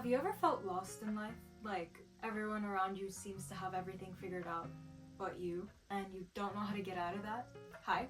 Have you ever felt lost in life? Like, everyone around you seems to have everything figured out but you, and you don't know how to get out of that? Hi,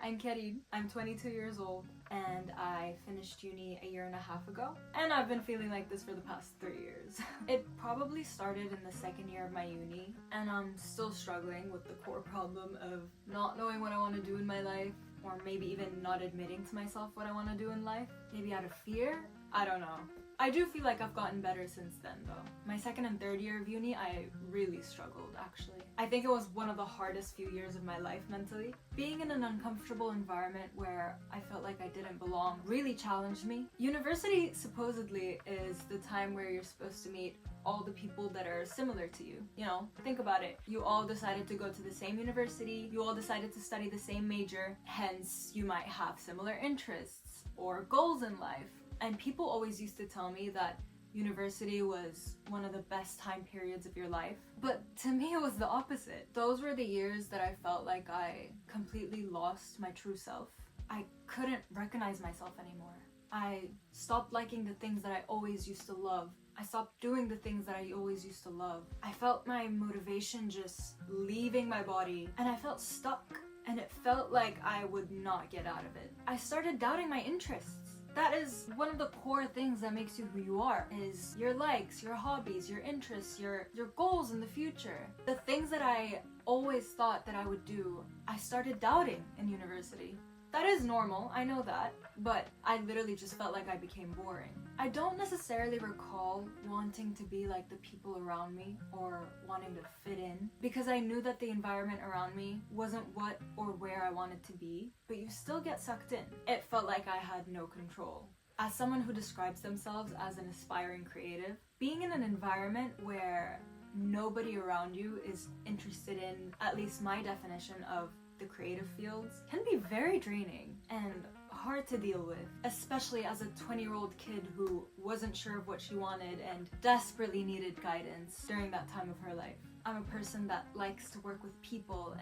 I'm Karin. I'm 22 years old, and I finished uni a year and a half ago, and I've been feeling like this for the past 3 years. It probably started in the second year of my uni, and I'm still struggling with the core problem of not knowing what I want to do in my life, or maybe even not admitting to myself what I want to do in life. Maybe out of fear? I don't know. I do feel like I've gotten better since then though. My second and third year of uni, I really struggled actually. I think it was one of the hardest few years of my life mentally. Being in an uncomfortable environment where I felt like I didn't belong really challenged me. University supposedly is the time where you're supposed to meet all the people that are similar to you. You know, think about it. You all decided to go to the same university, you all decided to study the same major, hence you might have similar interests or goals in life. And people always used to tell me that university was one of the best time periods of your life. But to me it was the opposite. Those were the years that I felt like I completely lost my true self. I couldn't recognize myself anymore. I stopped liking the things that I always used to love. I stopped doing the things that I always used to love. I felt my motivation just leaving my body, and I felt stuck, and it felt like I would not get out of it. I started doubting my interests. That is one of the core things that makes you who you are, is your likes, your hobbies, your interests, your goals in the future. The things that I always thought that I would do, I started doubting in university. That is normal, I know that, but I literally just felt like I became boring. I don't necessarily recall wanting to be like the people around me or wanting to fit in, because I knew that the environment around me wasn't what or where I wanted to be, but you still get sucked in. It felt like I had no control. As someone who describes themselves as an aspiring creative, being in an environment where nobody around you is interested in, at least my definition of the creative fields, can be very draining and hard to deal with, especially as a 20-year-old kid who wasn't sure of what she wanted and desperately needed guidance during that time of her life. I'm a person that likes to work with people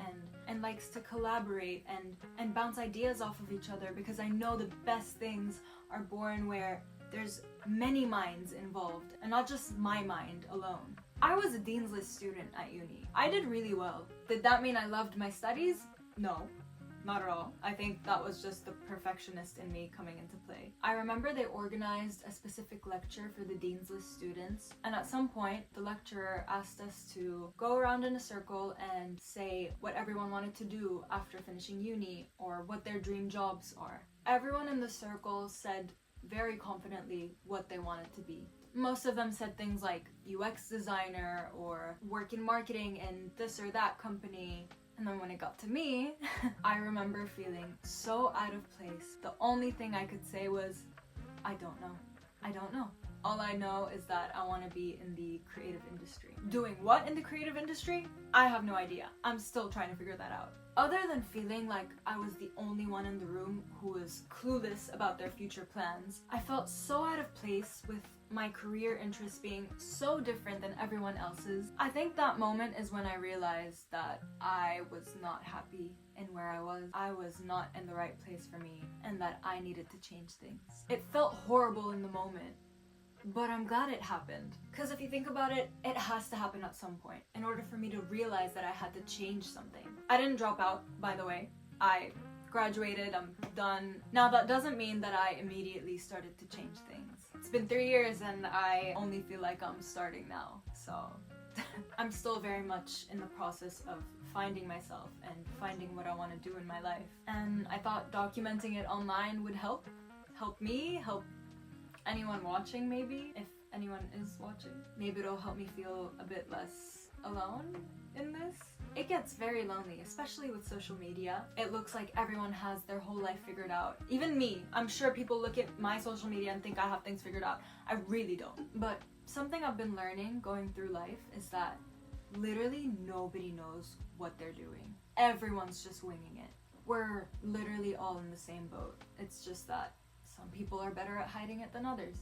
and likes to collaborate and bounce ideas off of each other, because I know the best things are born where there's many minds involved and not just my mind alone. I was a Dean's List student at uni. I did really well. Did that mean I loved my studies? No, not at all. I think that was just the perfectionist in me coming into play. I remember they organized a specific lecture for the Dean's List students, and at some point the lecturer asked us to go around in a circle and say what everyone wanted to do after finishing uni or what their dream jobs are. Everyone in the circle said very confidently what they wanted to be. Most of them said things like UX designer or work in marketing in this or that company. And then when it got to me, I remember feeling so out of place. The only thing I could say was, I don't know. I don't know. All I know is that I want to be in the creative industry. Doing what in the creative industry? I have no idea. I'm still trying to figure that out. Other than feeling like I was the only one in the room who was clueless about their future plans, I felt so out of place with my career interests being so different than everyone else's. I think that moment is when I realized that I was not happy in where I was. I was not in the right place for me, and that I needed to change things. It felt horrible in the moment, but I'm glad it happened. Because if you think about it, it has to happen at some point in order for me to realize that I had to change something. I didn't drop out, by the way. I graduated, I'm done. Now that doesn't mean that I immediately started to change things. It's been 3 years and I only feel like I'm starting now, so I'm still very much in the process of finding myself and finding what I want to do in my life. And I thought documenting it online would help me, help anyone watching maybe, if anyone is watching. Maybe it'll help me feel a bit less alone in this. It gets very lonely, especially with social media. It looks like everyone has their whole life figured out. Even me. I'm sure people look at my social media and think I have things figured out. I really don't. But something I've been learning going through life is that literally nobody knows what they're doing. Everyone's just winging it. We're literally all in the same boat. It's just that some people are better at hiding it than others.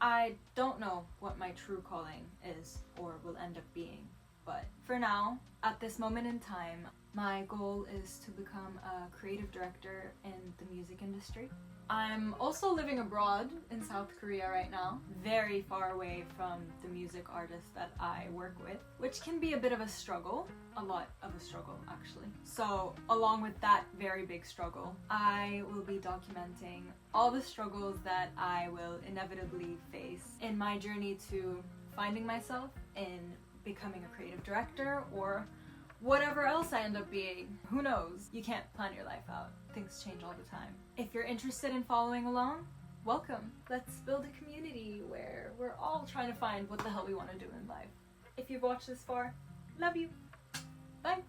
I don't know what my true calling is or will end up being. But for now, at this moment in time, my goal is to become a creative director in the music industry. I'm also living abroad in South Korea right now, very far away from the music artists that I work with, which can be a bit of a struggle, a lot of a struggle actually. So along with that very big struggle, I will be documenting all the struggles that I will inevitably face in my journey to finding myself in becoming a creative director or whatever else I end up being. Who knows? You can't plan your life out. Things change all the time. If you're interested in following along, welcome. Let's build a community where we're all trying to find what the hell we want to do in life. If you've watched this far, love you. Bye.